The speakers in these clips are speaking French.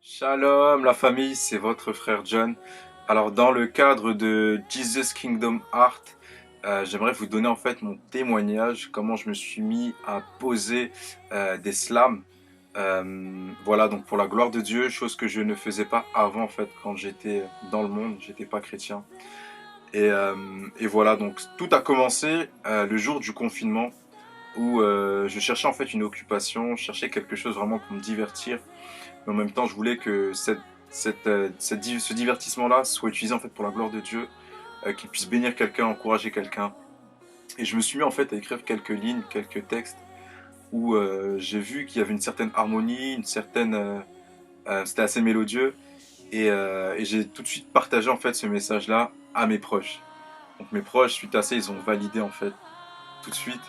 Shalom la famille, c'est votre frère John. Alors dans le cadre de Jesus Kingdom Art, j'aimerais vous donner en fait mon témoignage, comment je me suis mis à poser des slams. Voilà, donc pour la gloire de Dieu, chose que je ne faisais pas avant en fait quand j'étais dans le monde, j'étais pas chrétien. Et voilà, donc tout a commencé le jour du confinement où je cherchais en fait une occupation, je cherchais quelque chose vraiment pour me divertir. Mais en même temps, je voulais que ce divertissement-là soit utilisé en fait pour la gloire de Dieu, qu'il puisse bénir quelqu'un, encourager quelqu'un. Et je me suis mis en fait à écrire quelques lignes, quelques textes où j'ai vu qu'il y avait une certaine harmonie, c'était assez mélodieux. Et j'ai tout de suite partagé en fait ce message-là à mes proches. Donc mes proches, suite à ça, ils ont validé en fait tout de suite.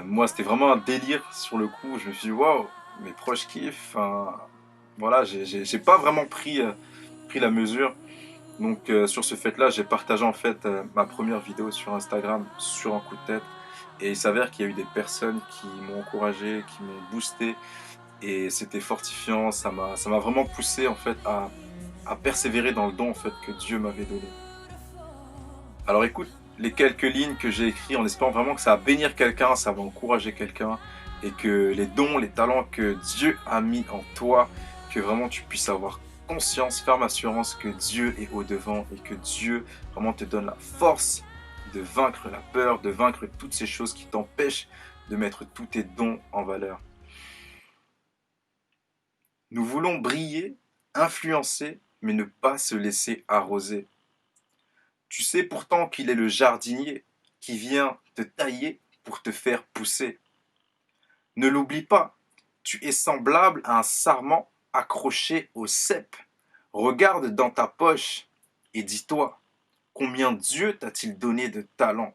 Moi, c'était vraiment un délire sur le coup. Je me suis dit, waouh, mes proches kiffent. Enfin, voilà, j'ai pas vraiment pris la mesure. Donc, sur ce fait-là, j'ai partagé en fait ma première vidéo sur Instagram sur un coup de tête. Et il s'avère qu'il y a eu des personnes qui m'ont encouragé, qui m'ont boosté. Et c'était fortifiant. Ça m'a vraiment poussé en fait à persévérer dans le don en fait que Dieu m'avait donné. Alors écoute les quelques lignes que j'ai écrites en espérant vraiment que ça va bénir quelqu'un, ça va encourager quelqu'un et que les dons, les talents que Dieu a mis en toi, que vraiment tu puisses avoir conscience, ferme assurance que Dieu est au-devant et que Dieu vraiment te donne la force de vaincre la peur, de vaincre toutes ces choses qui t'empêchent de mettre tous tes dons en valeur. Nous voulons briller, influencer, mais ne pas se laisser arroser. Tu sais pourtant qu'il est le jardinier qui vient te tailler pour te faire pousser. Ne l'oublie pas, tu es semblable à un sarment accroché au cep. Regarde dans ta poche et dis-toi, combien Dieu t'a-t-il donné de talent?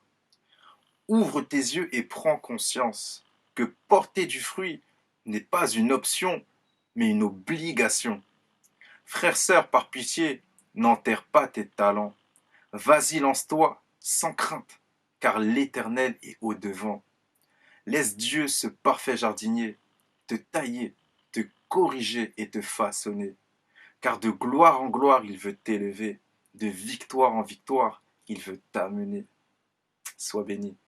Ouvre tes yeux et prends conscience que porter du fruit n'est pas une option, mais une obligation. Frère, sœur, par pitié, n'enterre pas tes talents. Vas-y, lance-toi, sans crainte, car l'Éternel est au-devant. Laisse Dieu, ce parfait jardinier, te tailler, te corriger et te façonner. Car de gloire en gloire, il veut t'élever, de victoire en victoire, il veut t'amener. Sois béni.